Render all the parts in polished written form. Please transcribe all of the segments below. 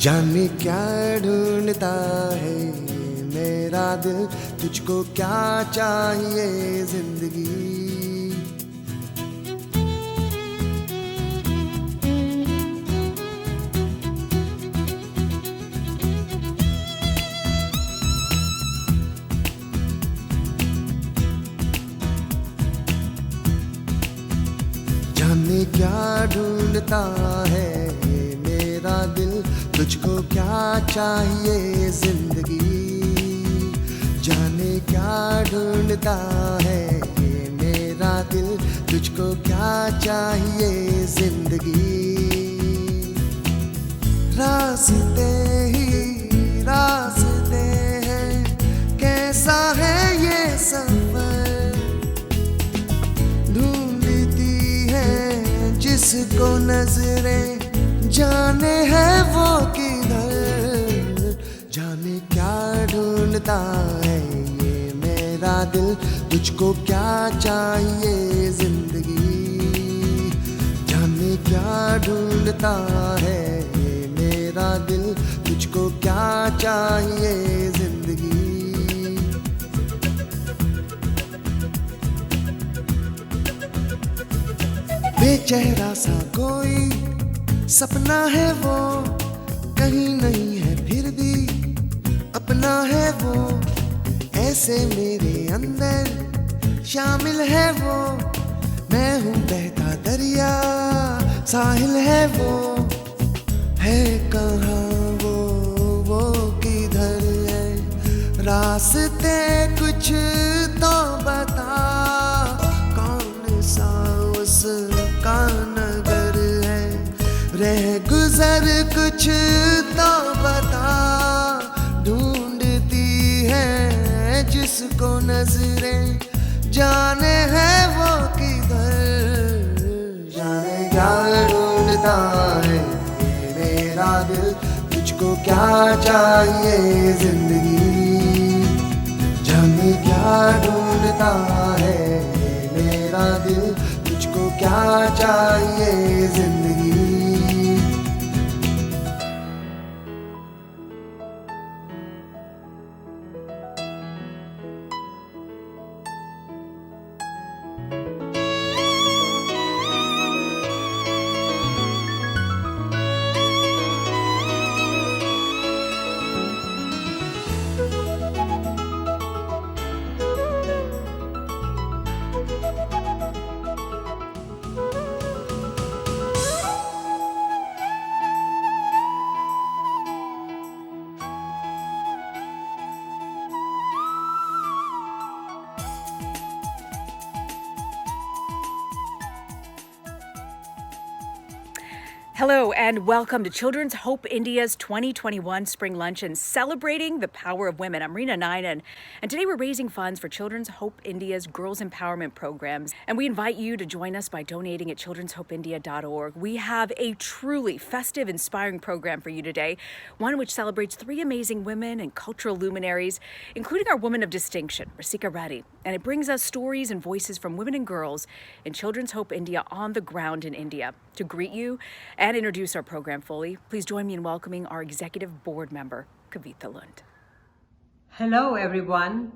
जाने क्या ढूंढता है मेरा दिल, तुझको क्या चाहिए जिंदगी। जाने क्या ढूंढता है मेरा दिल, तुझको क्या चाहिए जिंदगी। जाने क्या ढूंढता है मेरा दिल, तुझको क्या चाहिए जिंदगी। रास्ते ही रास्ते हैं, कैसा है ये सफर, ढूंढती है जिसको नजरें, जाने है वो किधर। जाने क्या ढूंढता है ये मेरा दिल, तुझको क्या चाहिए जिंदगी। जाने क्या ढूंढता है ये मेरा दिल, तुझको क्या चाहिए जिंदगी। बेचेहरा सा कोई सपना है वो, कहीं नहीं है फिर भी अपना है वो। ऐसे मेरे अंदर शामिल है वो, मैं हूँ बहता दरिया, साहिल है वो। है कहाँ वो किधर है, रास्ते कुछ तो बता। कौन सा उसका नगर है, रह गुजर कुछ तो बता। ढूंढती है जिसको नजरें, जाने है वो किधर। जाने क्या ढूंढता है ये मेरा दिल, तुझको क्या चाहिए जिंदगी। जाने क्या ढूंढता है ये मेरा दिल, तुझको क्या चाहिए जिंदगी। Hello and welcome to Children's Hope India's 2021 Spring Luncheon, celebrating the power of women. I'm Reena Nainan, and today we're raising funds for Children's Hope India's Girls Empowerment Programs, and we invite you to join us by donating at children'shopeindia.org. We have a truly festive, inspiring program for you today, one which celebrates 3 amazing women and cultural luminaries, including our woman of distinction, Rasika Reddy, and it brings us stories and voices from women and girls in Children's Hope India on the ground in India. To greet you and introduce our program fully, please join me in welcoming our executive board member, Kavitha Lund. Hello, everyone.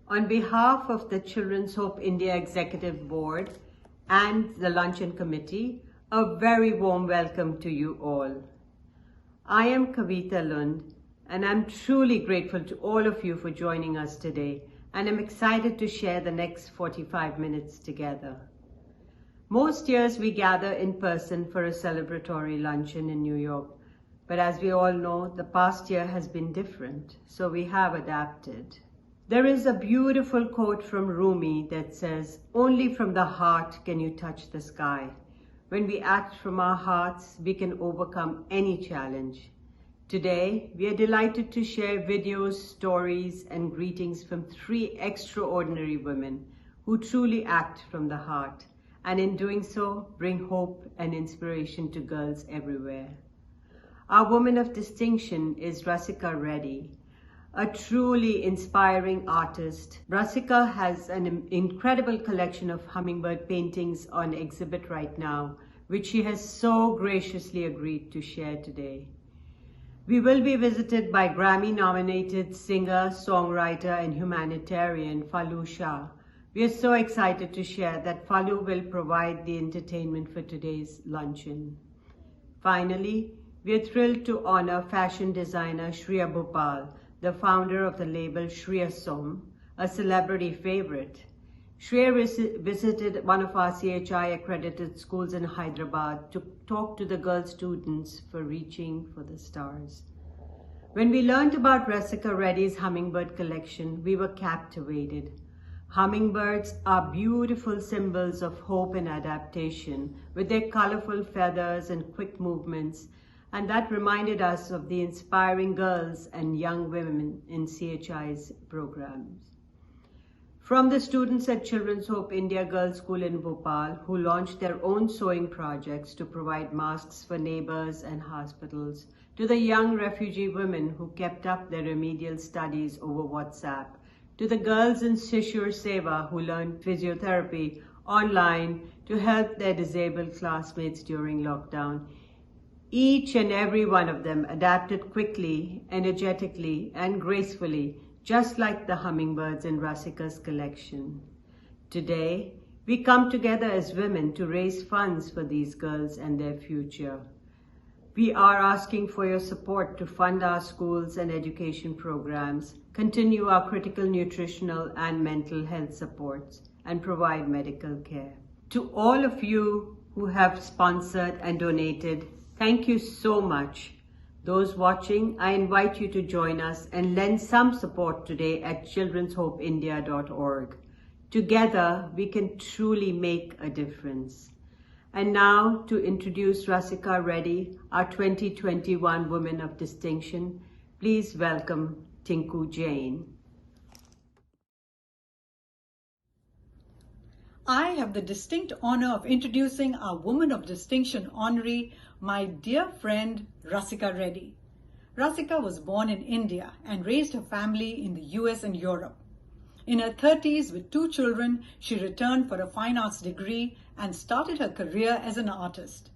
On behalf of the Children's Hope India Executive Board and the Luncheon Committee, a very warm welcome to you all. I am Kavitha Lund, and I'm truly grateful to all of you for joining us today, and I'm excited to share the next 45 minutes together. Most years we gather in person for a celebratory luncheon in New York, but as we all know, the past year has been different, so we have adapted. There is a beautiful quote from Rumi that says, "Only from the heart can you touch the sky." When we act from our hearts, we can overcome any challenge. Today, we are delighted to share videos, stories, and greetings from 3 extraordinary women who truly act from the heart, and in doing so, bring hope and inspiration to girls everywhere. Our woman of distinction is Rasika Reddy, a truly inspiring artist. Rasika has an incredible collection of hummingbird paintings on exhibit right now, which she has so graciously agreed to share today. We will be visited by Grammy-nominated singer, songwriter, and humanitarian Falu Shah. We are so excited to share that Falu will provide the entertainment for today's luncheon. Finally, we are thrilled to honor fashion designer Shreya Bhopal, the founder of the label Shreya Som, a celebrity favorite. Shreya visited one of our CHI accredited schools in Hyderabad to talk to the girl students for reaching for the stars. When we learned about Rasika Reddy's hummingbird collection, we were captivated. Hummingbirds are beautiful symbols of hope and adaptation with their colorful feathers and quick movements, and that reminded us of the inspiring girls and young women in CHI's programs. From the students at Children's Hope India Girls School in Bhopal, who launched their own sewing projects to provide masks for neighbors and hospitals, to the young refugee women who kept up their remedial studies over WhatsApp, to the girls in Shishur Seva who learned physiotherapy online to help their disabled classmates during lockdown. Each and every one of them adapted quickly, energetically, and gracefully, just like the hummingbirds in Rasika's collection. Today, we come together as women to raise funds for these girls and their future. We are asking for your support to fund our schools and education programs, continue our critical nutritional and mental health supports, and provide medical care. To all of you who have sponsored and donated, thank you so much. Those watching, I invite you to join us and lend some support today at children'shopeindia.org. Together, we can truly make a difference. And now, to introduce Rasika Reddy, our 2021 Woman of Distinction, please welcome Tinku Jain. I have the distinct honor of introducing our Woman of Distinction honoree, my dear friend Rasika Reddy. Rasika was born in India and raised her family in the US and Europe. In her 30s, with 2 children, she returned for a fine arts degree and started her career as an artist.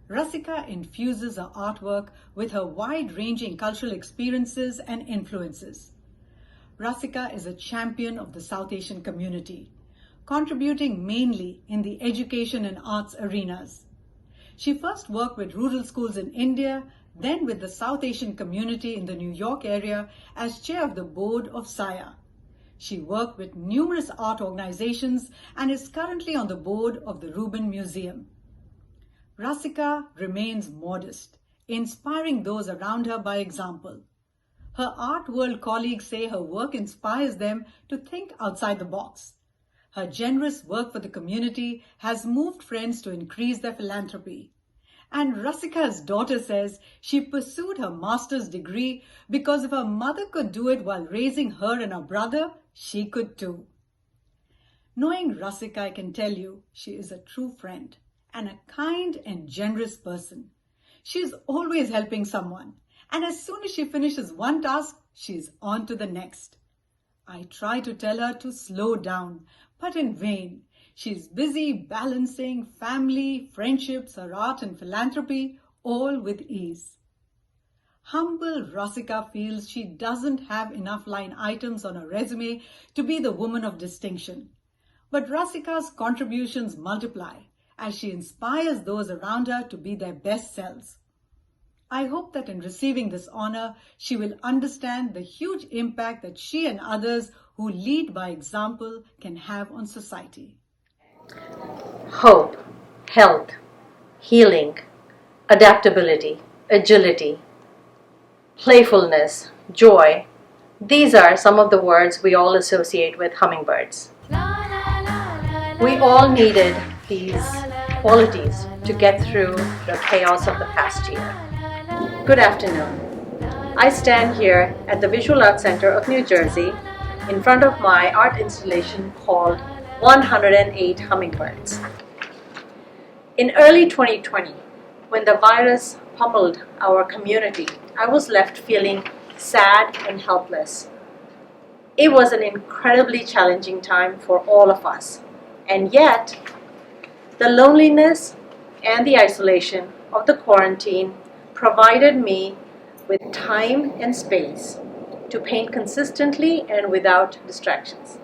Rasika infuses her artwork with her wide-ranging cultural experiences and influences. Rasika is a champion of the South Asian community, contributing mainly in the education and arts arenas. She first worked with rural schools in India, then with the South Asian community in the New York area as chair of the board of SIA. She worked with numerous art organizations and is currently on the board of the Rubin Museum. Rasika remains modest, inspiring those around her by example. Her art world colleagues say her work inspires them to think outside the box. Her generous work for the community has moved friends to increase their philanthropy. And Rasika's daughter says she pursued her master's degree because if her mother could do it while raising her and her brother, she could too. Knowing Rasika, I can tell you she is a true friend and a kind and generous person. She is always helping someone, and as soon as she finishes one task, she is on to the next. I try to tell her to slow down, but in vain. She's busy balancing family, friendships, her art and philanthropy, all with ease. Humble Rasika feels she doesn't have enough line items on her resume to be the woman of distinction. But Rasika's contributions multiply as she inspires those around her to be their best selves. I hope that in receiving this honor, she will understand the huge impact that she and others who lead by example can have on society. Hope, health, healing, adaptability, agility, playfulness, joy. These are some of the words we all associate with hummingbirds. We all needed these qualities to get through the chaos of the past year. Good afternoon. I stand here at the Visual Arts Center of New Jersey in front of my art installation called 108 Hummingbirds. In early 2020, when the virus pummeled our community, I was left feeling sad and helpless. It was an incredibly challenging time for all of us, and yet the loneliness and the isolation of the quarantine provided me with time and space to paint consistently and without distractions.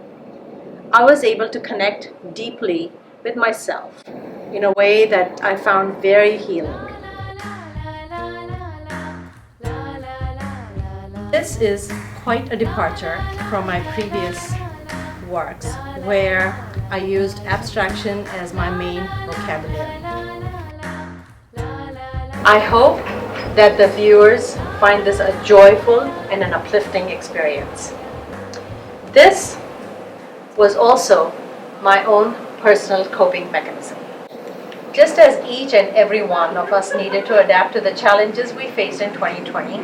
I was able to connect deeply with myself in a way that I found very healing. This is quite a departure from my previous works, where I used abstraction as my main vocabulary. I hope that the viewers find this a joyful and an uplifting experience. This was also my own personal coping mechanism. Just as each and every one of us needed to adapt to the challenges we faced in 2020,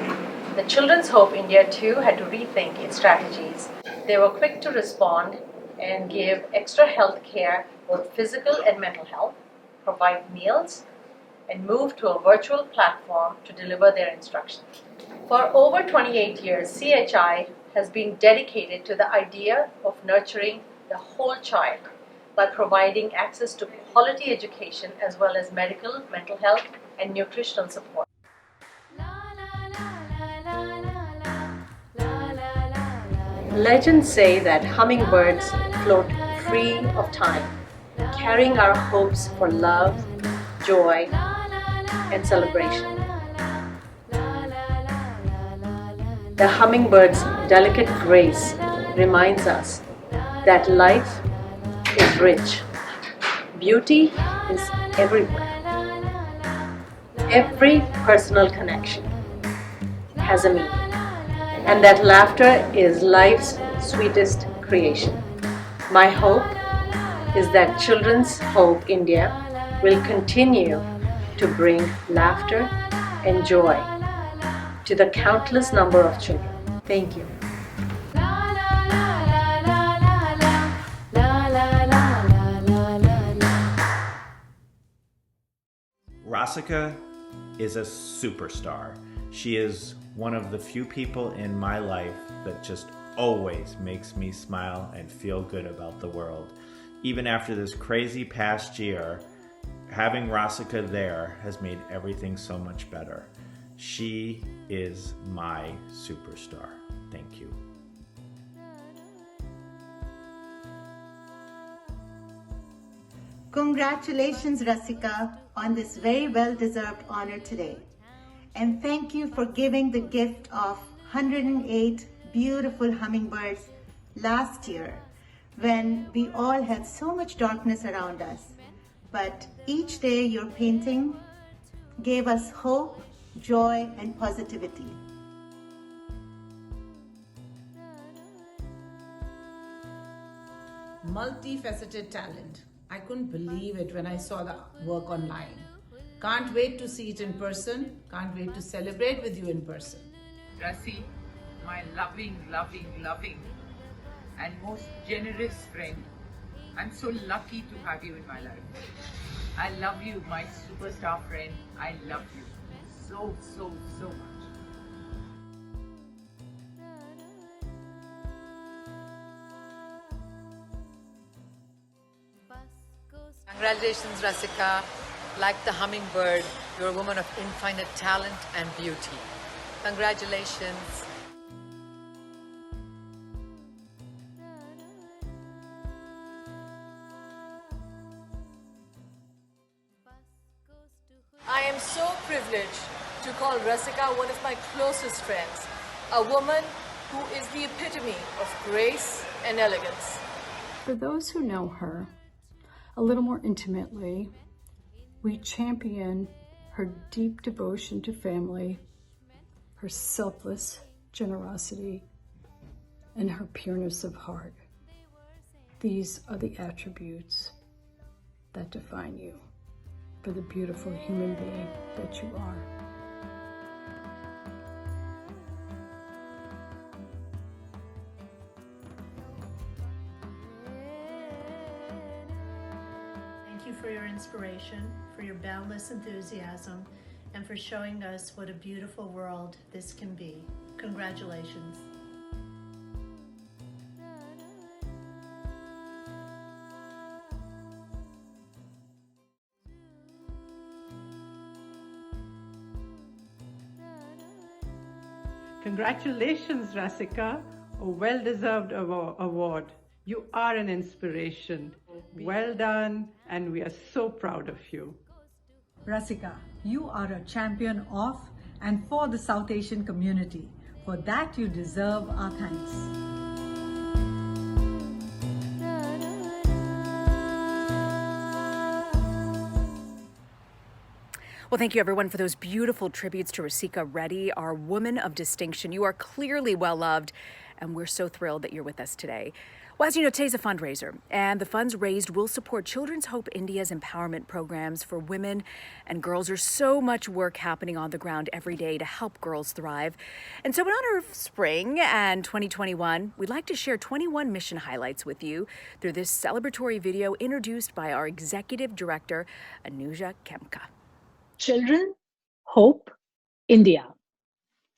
the Children's Hope India too had to rethink its strategies. They were quick to respond and give extra health care, both physical and mental health, provide meals, and move to a virtual platform to deliver their instructions. For over 28 years, CHI has been dedicated to the idea of nurturing the whole child by providing access to quality education as well as medical, mental health, and nutritional support. Legends say that hummingbirds float free of time, carrying our hopes for love, joy, and celebration. The hummingbird's delicate grace reminds us that life is rich. Beauty is everywhere. Every personal connection has a meaning, and that laughter is life's sweetest creation. My hope is that Children's Hope India will continue to bring laughter and joy to the countless number of children. Thank you. Rasika is a superstar. She is one of the few people in my life that just always makes me smile and feel good about the world. Even after this crazy past year, having Rasika there has made everything so much better. She is my superstar. Thank you. Congratulations, Rasika, on this very well-deserved honor today. And thank you for giving the gift of 108 beautiful hummingbirds last year when we all had so much darkness around us. But each day your painting gave us hope, joy, and positivity. Multifaceted talent. I couldn't believe it when I saw the work online. Can't wait to see it in person. Can't wait to celebrate with you in person. Rasi, my loving, and most generous friend. I'm so lucky to have you in my life. I love you, my superstar friend. I love you so much. Congratulations, Rasika. Like the hummingbird, you're a woman of infinite talent and beauty. Congratulations. I am so privileged to call Rasika one of my closest friends, a woman who is the epitome of grace and elegance. For those who know her a little more intimately, we champion her deep devotion to family, her selfless generosity, and her pureness of heart. These are the attributes that define you for the beautiful human being that you are. Thank you for your inspiration, for your boundless enthusiasm, and for showing us what a beautiful world this can be. Congratulations. Congratulations, Rasika. A well-deserved award. You are an inspiration. Well done, and we are so proud of you. Rasika, you are a champion of and for the South Asian community. For that, you deserve our thanks. Well, thank you everyone for those beautiful tributes to Rasika Reddy, our woman of distinction. You are clearly well loved, and we're so thrilled that you're with us today. Well, as you know, today's a fundraiser, and the funds raised will support Children's Hope India's empowerment programs for women and girls. There's so much work happening on the ground every day to help girls thrive. And so in honor of spring and 2021, we'd like to share 21 mission highlights with you through this celebratory video introduced by our executive director, Anuja Kemka. Children, Hope, India.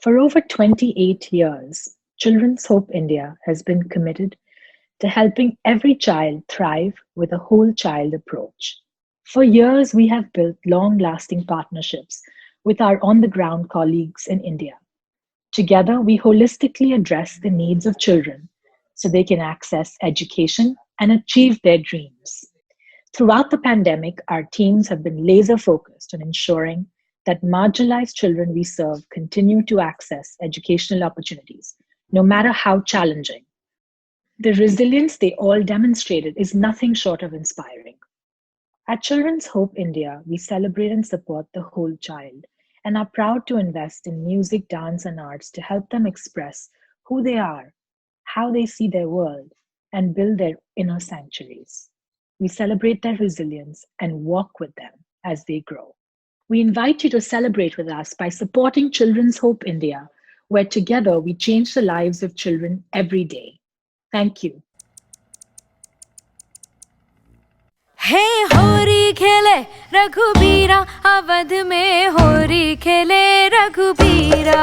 For over 28 years, Children's Hope India has been committed to helping every child thrive with a whole child approach. For years, we have built long-lasting partnerships with our on-the-ground colleagues in India. Together, we holistically address the needs of children so they can access education and achieve their dreams. Throughout the pandemic, our teams have been laser-focused on ensuring that marginalized children we serve continue to access educational opportunities, no matter how challenging. The resilience they all demonstrated is nothing short of inspiring. At Children's Hope India, we celebrate and support the whole child and are proud to invest in music, dance, and arts to help them express who they are, how they see their world, and build their inner sanctuaries. We celebrate their resilience and walk with them as they grow. We invite you to celebrate with us by supporting Children's Hope India, where together we change the lives of children every day. Thank you. Hey hori khele Raghubira avadh mein hori khele Raghubira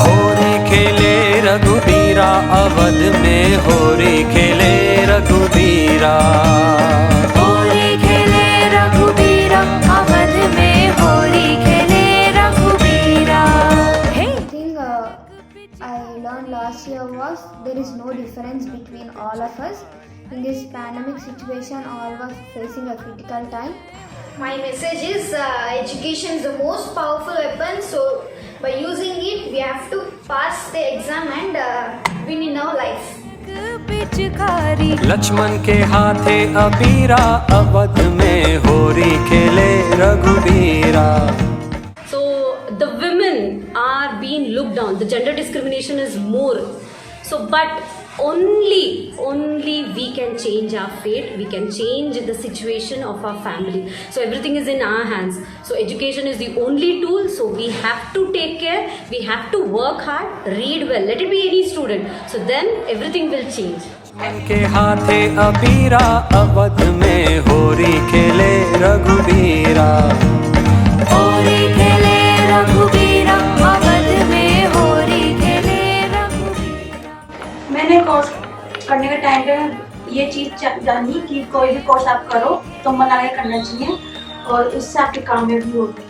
hori khele Raghubira avadh mein hori khele Raghubira hori khele Raghubira avadh mein hori khele Raghubira. Hey, I think I learned last year was there is no difference between all of us. In this pandemic situation, all of us facing a critical time. My message is education is the most powerful weapon. So by using it, we have to pass the exam and win in our life. Lakshman के हाथे अबीरा अवध में होरी खेले रघुबीरा. So the women are being looked down. The gender discrimination is more. So but only we can change our fate. We can change the situation of our family. So everything is in our hands. So education is the only tool. So we have to take care. We have to work hard, read well. Let it be any student. So then everything will change. के हाथे अबीरा अवध में होरी खेले रघुबीरा. होरी खेले रघुबीरा अवध में होरी खेले रघुबीरा. मैंने कोर्स करने के टाइम पे ये चीज जानी कि कोई भी कोर्स आप करो तो मन लगा करना चाहिए और उससे आपके कामयाबी होगी.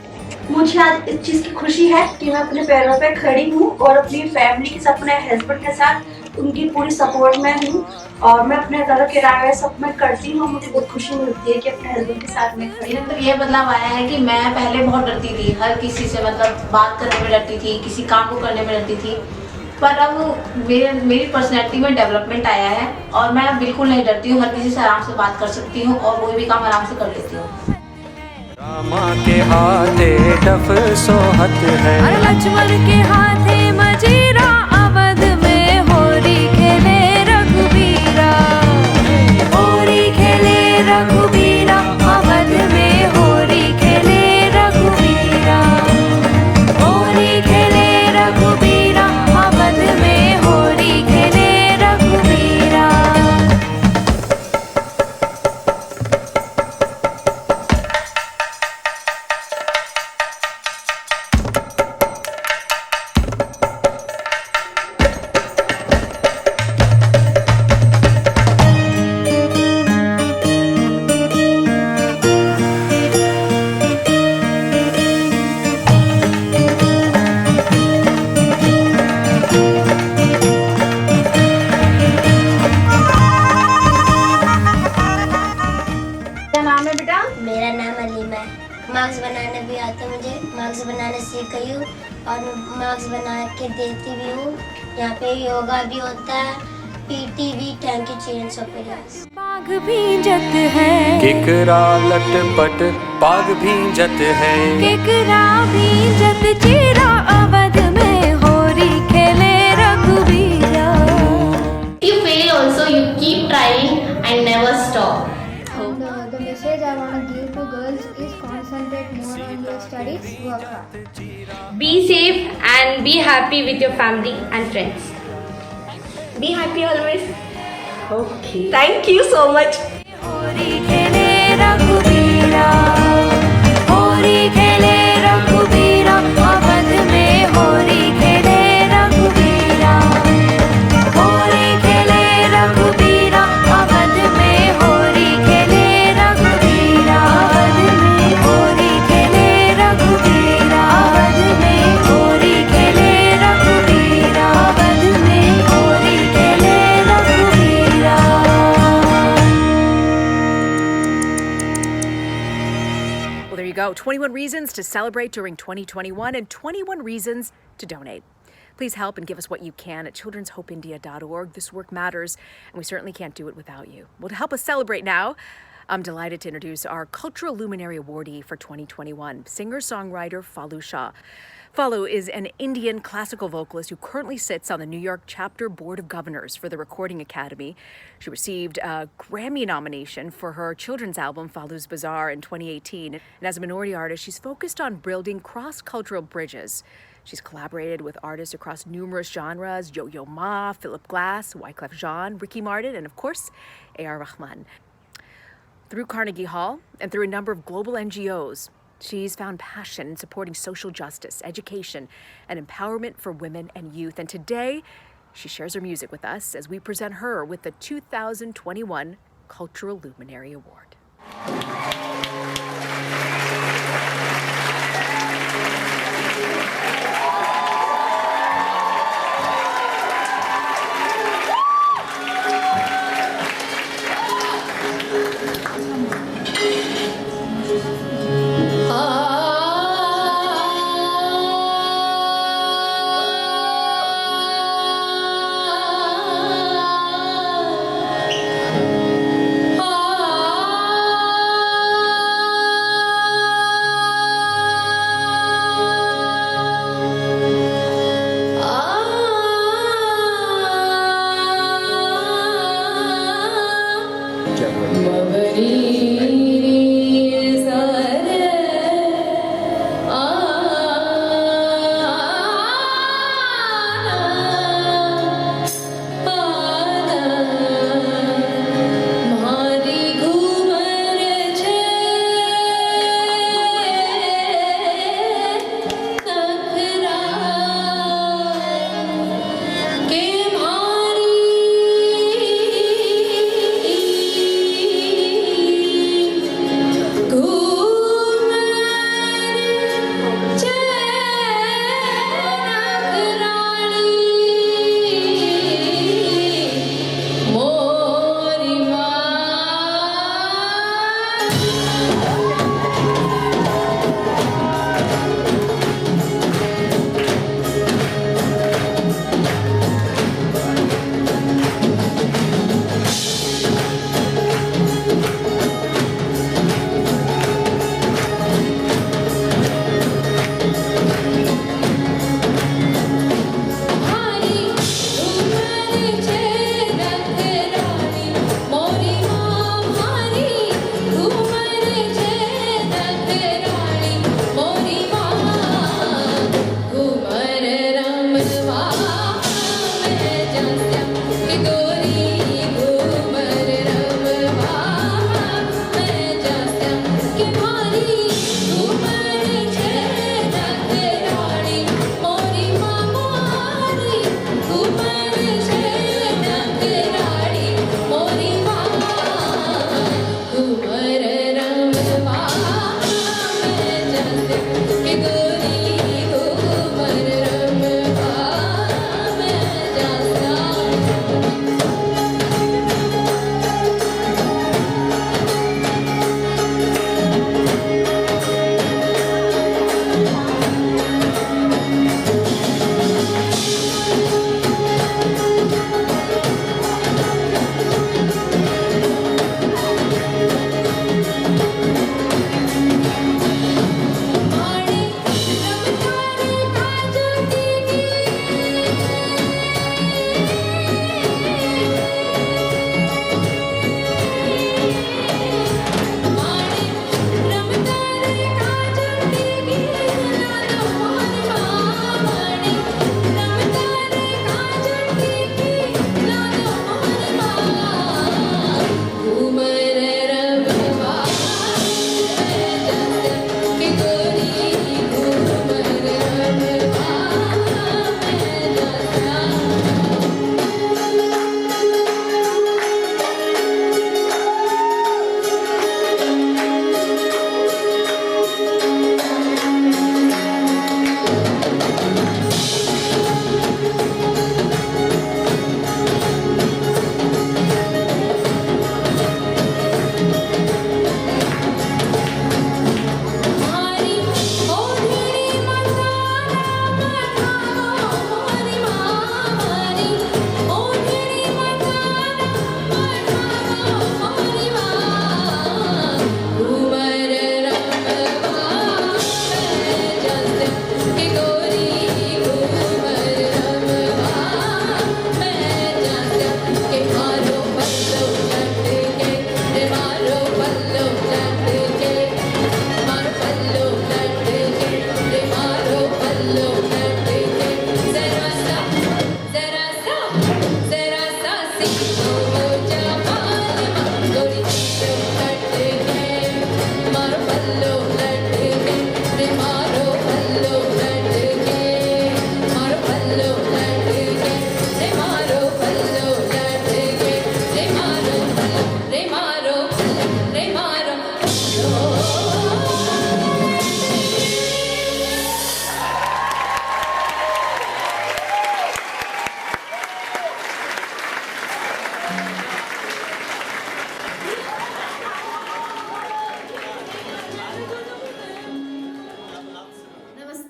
मुझे आज इस चीज की खुशी है कि मैं अपने पैरों पे खड़ी हूँ और अपनी फैमिली के साथ, अपने हस्बैंड के साथ उनकी पूरी सपोर्ट में हूँ और मैं अपने घर किराए सब में करती हूँ. मुझे बहुत खुशी मिलती है कि अपने हस्बैंड के साथ में खड़ी. तो ये बदलाव आया है कि मैं पहले बहुत डरती थी, हर किसी से मतलब बात करने में डरती थी, किसी काम को करने में डरती थी. पर अब मेरी पर्सनैलिटी में डेवलपमेंट आया है और मैं बिल्कुल नहीं डरती हूँ. हर किसी से आराम से बात कर सकती हूँ और कोई भी काम आराम से कर लेती हूँ. रामा के हाथे डफ सोहत है, लक्ष्मण के हाथे मजीरा अवध में होरी खेले रघुबीरा. होरी खेले रघुबीरा अवध में होरी खेले रघुबीरा. होरी खेले रघुबीरा अवध में होरी खेले रघुबीरा. वाली मैं मार्क्स बनाने भी आता मुझे, मार्क्स बनाने सीख गई हूँ और मैं मार्क्स बना के देती भी हूँ। यहाँ पे योगा भी होता है, पीटी भी। Thank you childrens of India. पाग भींजत है केकरा लटपट पाग भींजत है केकरा भींजत चीरा अवध में होरी खेले रघुबीरा। If you fail also, you keep trying and never stop. The message I want to give to girls is concentrate more on your studies, work hard. Be safe and be happy with your family and friends. Be happy always. Okay. Thank you so much. होरी खेले रघुबीरा होरी खेले रघुबीरा अवध में होरी खेले रघुबीरा होरी खेले रघुबीरा अवध में होरी खेले रघुबीरा अवध में होरी खेले रघुबीरा अवध में होरी खेले रघुबीरा अवध में होरी खेले रघुबीरा। Well, there you go. 21 reasons to celebrate during 2021 and 21 reasons to donate. Please help and give us what you can at children'shopeindia.org. This work matters, and we certainly can't do it without you. Well, to help us celebrate now, I'm delighted to introduce our Cultural Luminary Awardee for 2021, singer-songwriter Falu Shah. Falu is an Indian classical vocalist who currently sits on the New York Chapter Board of Governors for the Recording Academy. She received a Grammy nomination for her children's album, Falu's Bazaar, in 2018. And as a minority artist, she's focused on building cross-cultural bridges. She's collaborated with artists across numerous genres, Yo-Yo Ma, Philip Glass, Wyclef Jean, Ricky Martin, and of course, A.R. Rahman. Through Carnegie Hall and through a number of global NGOs, she's found passion in supporting social justice, education, and empowerment for women and youth. And today, she shares her music with us as we present her with the 2021 Cultural Luminary Award. Uh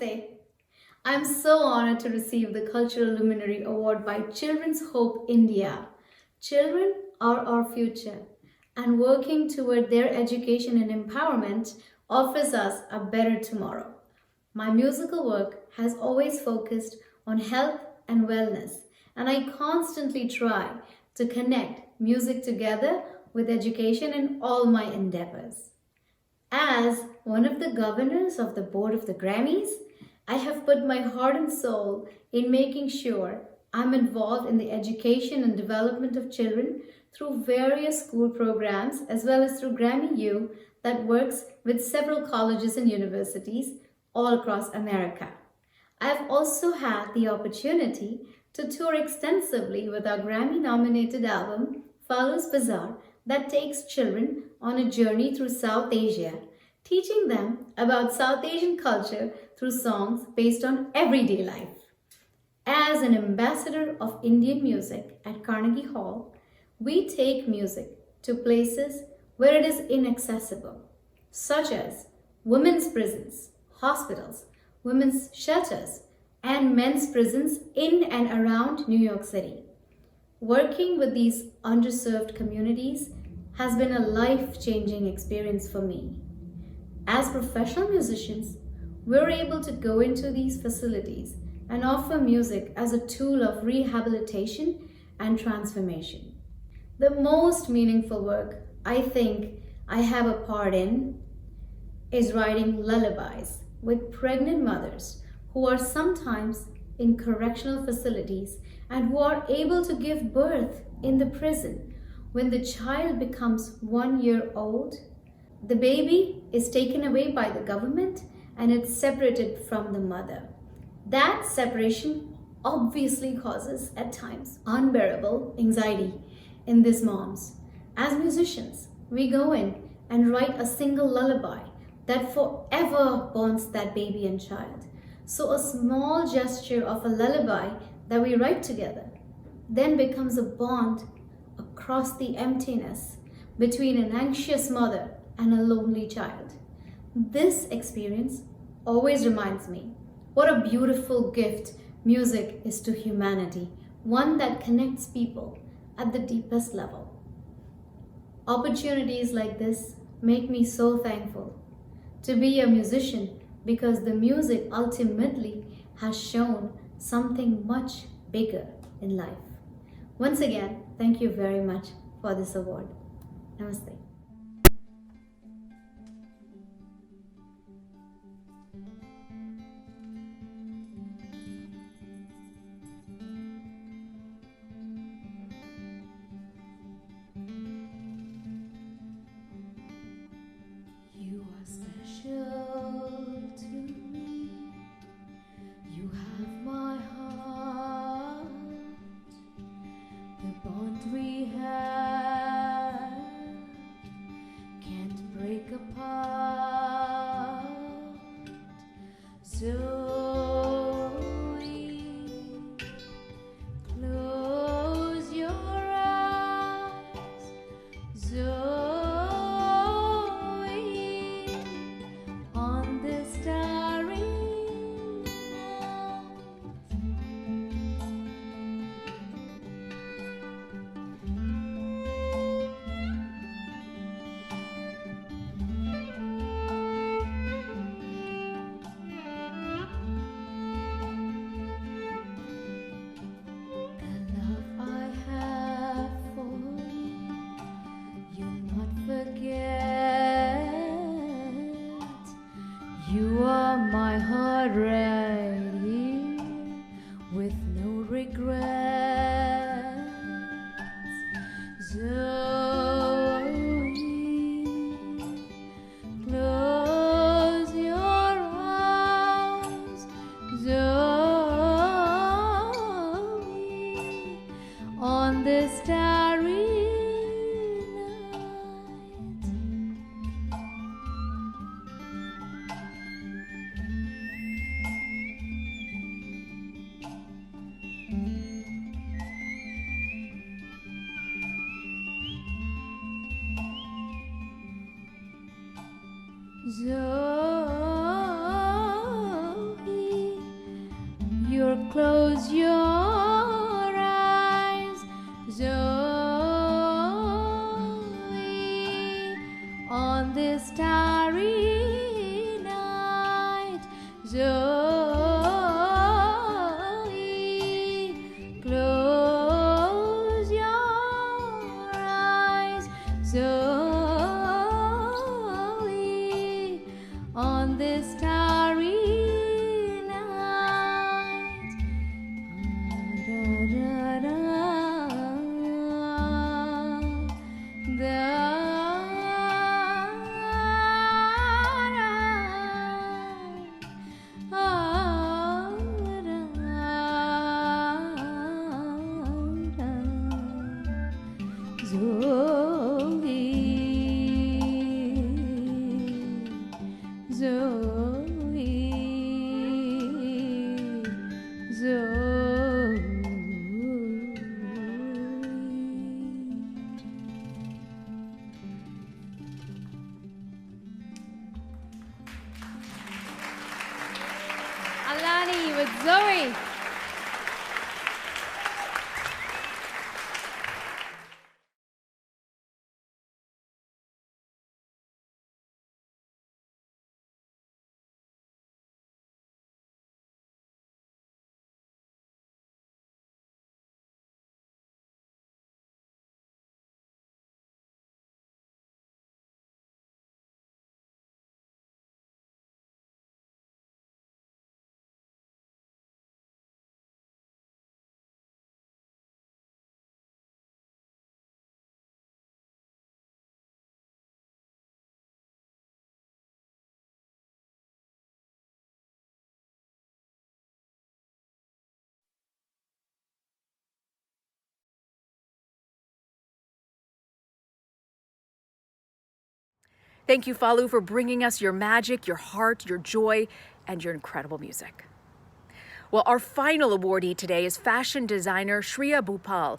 Namaste. I'm so honored to receive the Cultural Luminary Award by Children's Hope India. Children are our future, and working toward their education and empowerment offers us a better tomorrow. My musical work has always focused on health and wellness, and I constantly try to connect music together with education in all my endeavors. As one of the governors of the board of the Grammys, I have put my heart and soul in making sure I'm involved in the education and development of children through various school programs as well as through Grammy U that works with several colleges and universities all across America. I have also had the opportunity to tour extensively with our Grammy-nominated album, Follows Bazaar, that takes children on a journey through South Asia, teaching them about South Asian culture through songs based on everyday life. As an ambassador of Indian music at Carnegie Hall, we take music to places where it is inaccessible, such as women's prisons, hospitals, women's shelters, and men's prisons in and around New York City. Working with these underserved communities has been a life-changing experience for me. As professional musicians, we're able to go into these facilities and offer music as a tool of rehabilitation and transformation. The most meaningful work I think I have a part in is writing lullabies with pregnant mothers who are sometimes in correctional facilities and who are able to give birth in the prison. When the child becomes 1 year old, the baby is taken away by the government and it's separated from the mother. That separation obviously causes at times unbearable anxiety in these moms. As musicians, we go in and write a single lullaby that forever bonds that baby and child. So a small gesture of a lullaby that we write together then becomes a bond across the emptiness between an anxious mother and a lonely child. This experience always reminds me what a beautiful gift music is to humanity, one that connects people at the deepest level. Opportunities like this make me so thankful to be a musician because the music ultimately has shown something much bigger in life. Once again, thank you very much for this award. Namaste. You are special to me. You have my heart. The bond we have can't break apart. Zoe, close your eyes. Zoe, on this starry you are my heart right here with no regrets. Zoe, close your eyes. Zoe, on this starry Zoe. on this starry night. Alani with Zoe. Thank you, Falu, for bringing us your magic, your heart, your joy, and your incredible music. Well, our final awardee today is fashion designer Shreya Bhupal,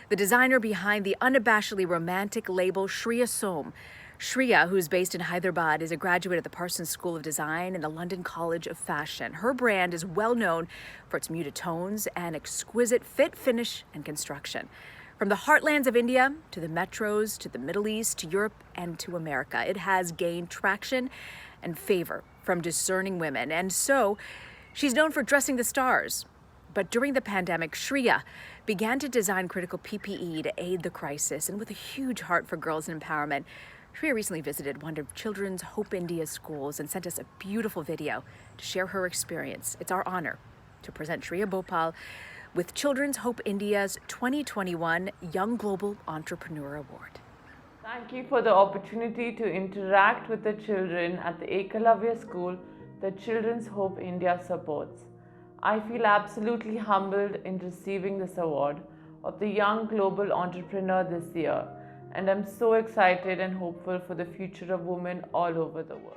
the designer behind the unabashedly romantic label Shreya Som. Shreya, who's based in Hyderabad, is a graduate of the Parsons School of Design and the London College of Fashion. Her brand is well known for its muted tones and exquisite fit, finish, and construction. From the heartlands of India to the metros, to the Middle East, to Europe, and to America, it has gained traction and favor from discerning women. And so she's known for dressing the stars. But during the pandemic, Shreya began to design critical PPE to aid the crisis. And with a huge heart for girls and empowerment, Shreya recently visited one of Children's Hope India schools and sent us a beautiful video to share her experience. It's our honor to present Shreya Bhupal with Children's Hope India's 2021 Young Global Entrepreneur Award. Thank you for the opportunity to interact with the children at the Ekalavya School that Children's Hope India supports. I feel absolutely humbled in receiving this award of the Young Global Entrepreneur this year, and I'm so excited and hopeful for the future of women all over the world.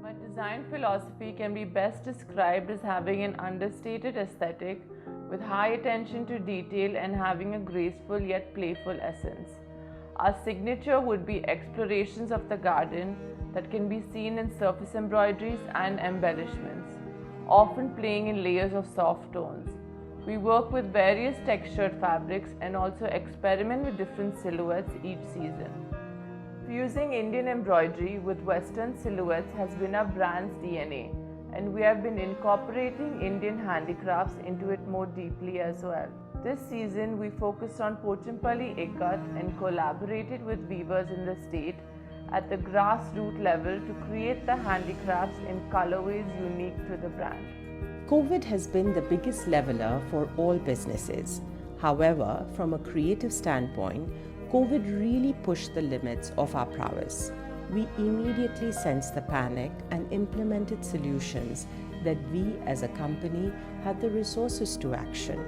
My design philosophy can be best described as having an understated aesthetic with high attention to detail and having a graceful yet playful essence. Our signature would be explorations of the garden that can be seen in surface embroideries and embellishments, often playing in layers of soft tones. We work with various textured fabrics and also experiment with different silhouettes each season. Fusing Indian embroidery with Western silhouettes has been our brand's DNA, and we have been incorporating Indian handicrafts into it more deeply as well. This season, we focused on Pochampalli Ikat and collaborated with weavers in the state at the grassroots level to create the handicrafts in colorways unique to the brand. COVID has been the biggest leveler for all businesses. However, from a creative standpoint, COVID really pushed the limits of our prowess. We immediately sensed the panic and implemented solutions that we as a company had the resources to action.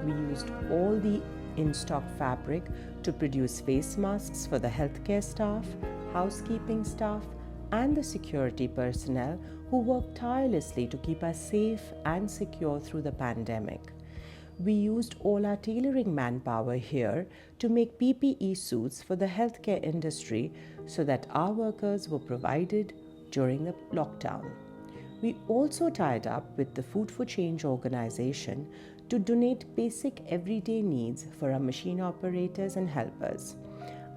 We used all the in-stock fabric to produce face masks for the healthcare staff, housekeeping staff, and the security personnel who worked tirelessly to keep us safe and secure through the pandemic. We used all our tailoring manpower here to make PPE suits for the healthcare industry so that our workers were provided during the lockdown. We also tied up with the Food for Change organization to donate basic everyday needs for our machine operators and helpers.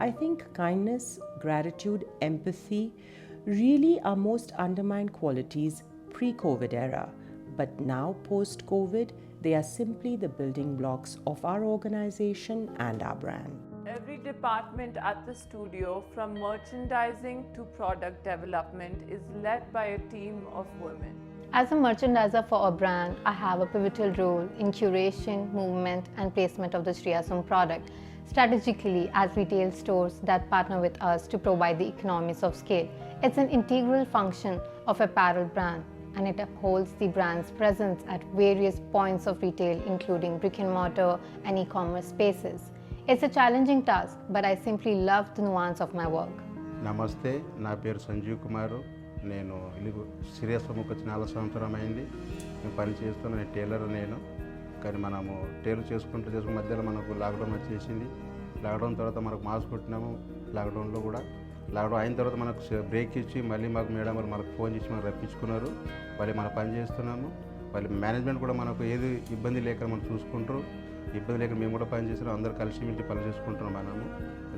I think kindness, gratitude, empathy really are most undermined qualities pre-COVID era, but now post-COVID, they are simply the building blocks of our organization and our brand. Every department at the studio, from merchandising to product development, is led by a team of women. As a merchandiser for a brand, I have a pivotal role in curation, movement, and placement of the Shriyasum product, strategically as retail stores that partner with us to provide the economies of scale. It's an integral function of apparel brand, and it upholds the brand's presence at various points of retail, including brick and mortar and e-commerce spaces. It's a challenging task, but I simply love the nuance of my work. నమస్తే, నా పేరు సంజీవ్ కుమారు. నేను శ్రీయస్సుకు వచ్చి 4 సంవత్సరం అయింది. నేను పని చేస్తున్న టైలర్ నేను. కానీ మనము టైలర్ చేసుకుంటూ మధ్యలో మనకు లాక్డౌన్ వచ్చేసింది. లాక్డౌన్ తర్వాత మనకు మాస్క్ కుట్టినాము. లాక్డౌన్లో కూడా లాక్డౌన్ అయిన తర్వాత మనకు బ్రేక్ ఇచ్చి మళ్ళీ మాకు మేడం వాళ్ళు మనకు ఫోన్ చేసి మనకు రప్పించుకున్నారు. మళ్ళీ మనం పని చేస్తున్నాము. మళ్ళీ మేనేజ్మెంట్ కూడా మనకు ఏది ఇబ్బంది లేక మనం చూసుకుంటారు. ఇబ్బంది లేక మేము కూడా పని చేస్తున్నాం. అందరూ కలిసి పని చేసుకుంటున్నాం.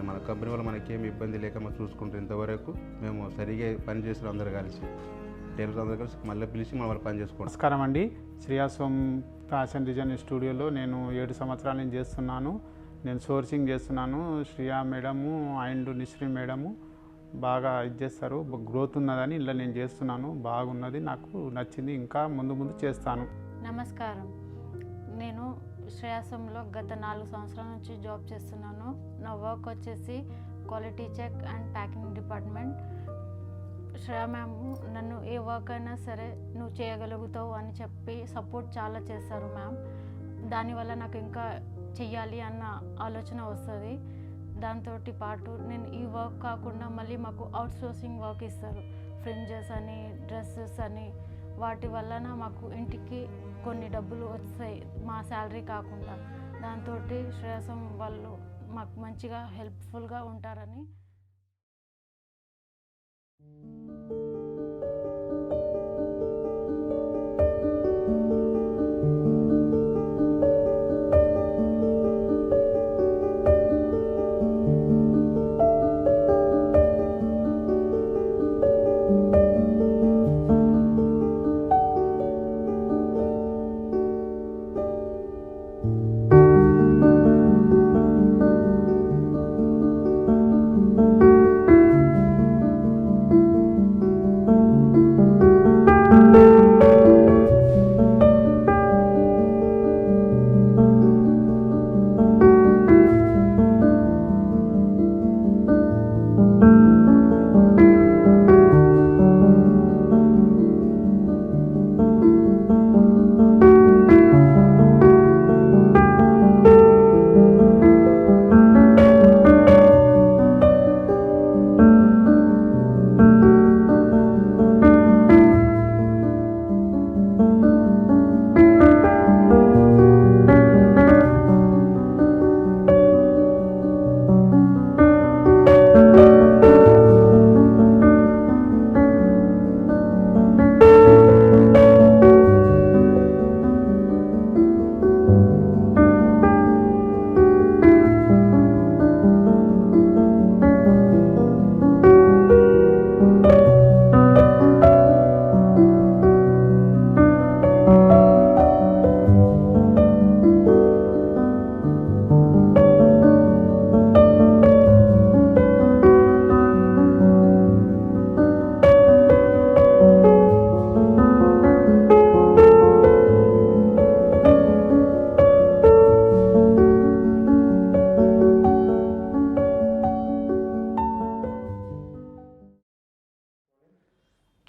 మన కంపెనీ వల్ల మనకేమి ఇబ్బంది లేక మనం చూసుకుంటాం. ఇంతవరకు మేము సరిగా పని చేస్తున్నాం. అందరూ కలిసి టైలర్స్ అందరూ కలిసి మళ్ళీ పిలిచి మనం వాళ్ళు పని చేసుకుంటాం. నమస్కారం అండి. శ్రీయాసం ఫ్యాషన్ డిజైన్ స్టూడియోలో నేను 7 సంవత్సరాల నుంచి చేస్తున్నాను. నేను సోర్సింగ్ చేస్తున్నాను. శ్రియా మేడము అండ్ నిశ్రీ మేడము బాగా ఇది చేస్తారు. గ్రోత్ ఉన్నదని ఇలా నేను చేస్తున్నాను. బాగున్నది, నాకు నచ్చింది. ఇంకా ముందు చేస్తాను. నమస్కారం. నేను శ్రేయాసంలో గత 4 సంవత్సరాల నుంచి జాబ్ చేస్తున్నాను. నా వర్క్ వచ్చేసి quality check and packing department. Shreya ma'am నన్ను ఏ వర్క్ అయినా సరే నువ్వు చేయగలుగుతావు అని చెప్పి సపోర్ట్ చాలా చేస్తారు మ్యామ్. దానివల్ల నాకు ఇంకా చెయ్యాలి అన్న ఆలోచన వస్తుంది. దాంతో పాటు నేను ఈ వర్క్ కాకుండా మళ్ళీ మాకు అవుట్సోర్సింగ్ వర్క్ ఇస్తారు. ఫ్రింజెస్ అని, డ్రెస్సెస్ అని, వాటి వలన మాకు ఇంటికి కొన్ని డబ్బులు వస్తాయి మా శాలరీ కాకుండా. దాంతో శ్రేయసం వాళ్ళు మాకు మంచిగా హెల్ప్ఫుల్గా ఉంటారని.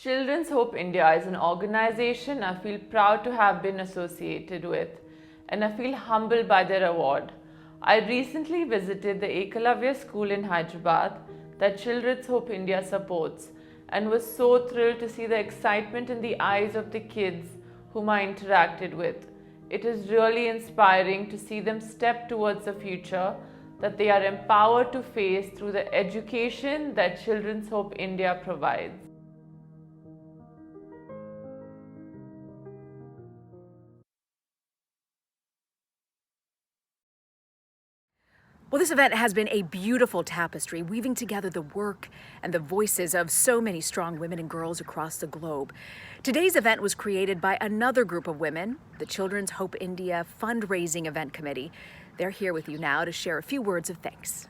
Children's Hope India is an organization I feel proud to have been associated with, and I feel humbled by their award. I recently visited the Ekalavya school in Hyderabad that Children's Hope India supports and was so thrilled to see the excitement in the eyes of the kids whom I interacted with. It is really inspiring to see them step towards a future that they are empowered to face through the education that Children's Hope India provides. Well, this event has been a beautiful tapestry, weaving together the work and the voices of so many strong women and girls across the globe. Today's event was created by another group of women, the Children's Hope India Fundraising Event Committee. They're here with you now to share a few words of thanks.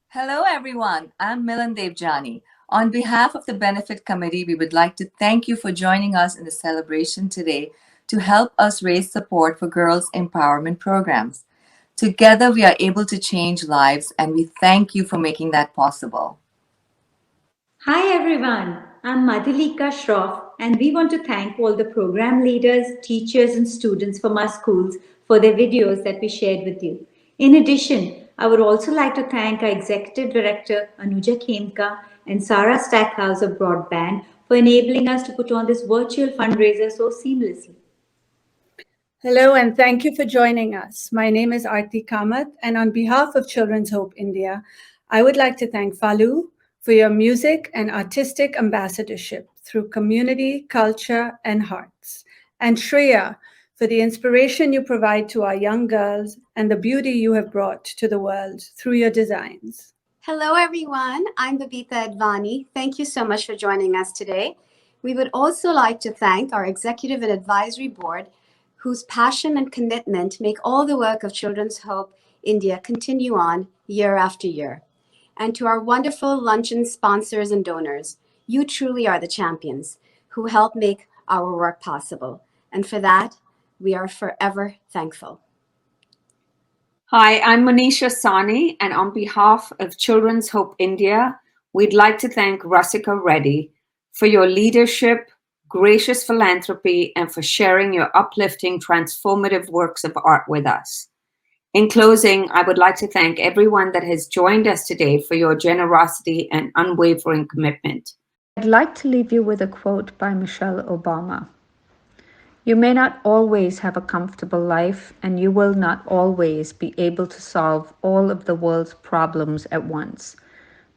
Hello, everyone. I'm Milan Devjani. On behalf of the Benefit Committee, we would like to thank you for joining us in the celebration today to help us raise support for girls' empowerment programs. Together, we are able to change lives, and we thank you for making that possible. Hi everyone, I'm Madhulika Shroff, and we want to thank all the program leaders, teachers, and students from our schools for their videos that we shared with you. In addition, I would also like to thank our Executive Director Anuja Khemka and Sarah Stackhouse of Broadband for enabling us to put on this virtual fundraiser so seamlessly. Hello, and thank you for joining us. My name is Aarti Kamath, and on behalf of Children's Hope India, I would like to thank Falu for your music and artistic ambassadorship through community, culture, and hearts, and Shreya for the inspiration you provide to our young girls and the beauty you have brought to the world through your designs. Hello, everyone. I'm Babita Advani. Thank you so much for joining us today. We would also like to thank our Executive and Advisory Board, whose passion and commitment make all the work of Children's Hope India continue on year after year. And to our wonderful luncheon sponsors and donors, you truly are the champions who help make our work possible. And for that, we are forever thankful. Hi, I'm Manisha Sani, and on behalf of Children's Hope India, we'd like to thank Rasika Reddy for your leadership, gracious philanthropy, and for sharing your uplifting, transformative works of art with us. In closing, I would like to thank everyone that has joined us today for your generosity and unwavering commitment. I'd like to leave you with a quote by Michelle Obama. You may not always have a comfortable life, and you will not always be able to solve all of the world's problems at once.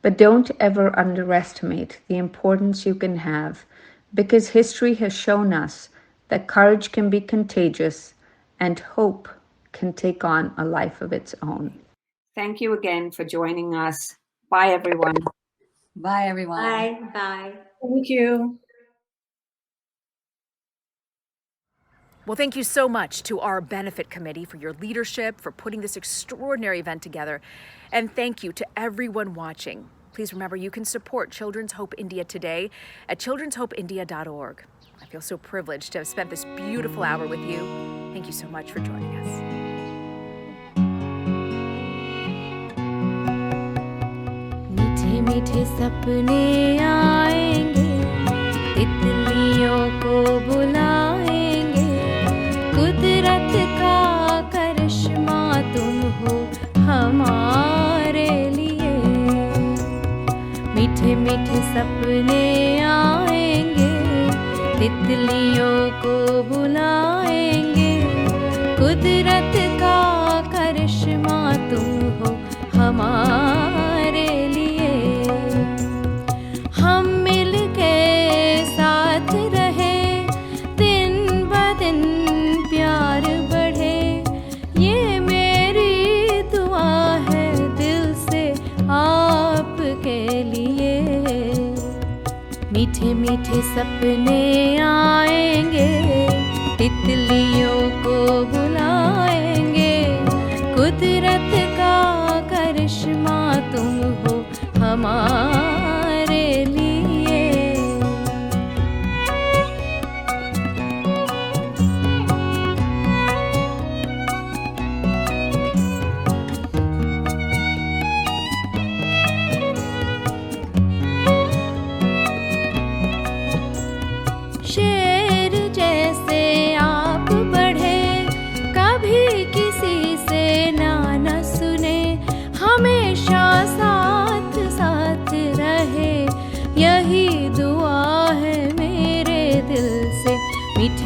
But don't ever underestimate the importance you can have, because history has shown us that courage can be contagious and hope can take on a life of its own. Thank you again for joining us. Bye, everyone. Bye, everyone. Bye. Bye. Thank you. Well, thank you so much to our Benefit Committee for your leadership, for putting this extraordinary event together. And thank you to everyone watching. Please remember you can support Children's Hope India today at children'shopeindia.org. I feel so privileged to have spent this beautiful hour with you. Thank you so much for joining us. मीठे मीठे सपने आएंगे, तितलियों को बुलाएंगे, कुदरत का करिश्मा तुम हो हमारे लिए। मीठे मीठे सपने आएंगे, तितलियों को बुलाएंगे, कुदरत का करिश्मा तुम हो हमारे लिए। हम मिलके साथ रहे, दिन ब दिन प्यार बढ़े, ये मेरी दुआ है दिल से आपके लिए। मीठे मीठे सपने आएंगे, तितलियों को बुलाएंगे, कुदरत का करिश्मा तुम हो हमारे लिए।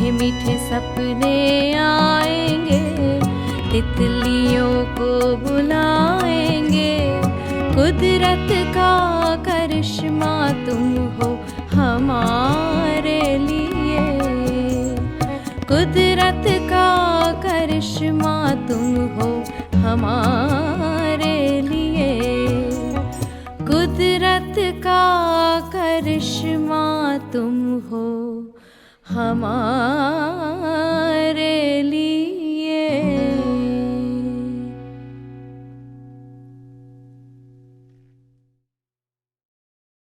मीठे मीठे सपने आएंगे, तितलियों को बुलाएंगे। कुदरत का करिश्मा तुम हो हमारे लिए, कुदरत का करिश्मा तुम हो हमारे लिए, कुदरत का करिश्मा तुम हो हमारे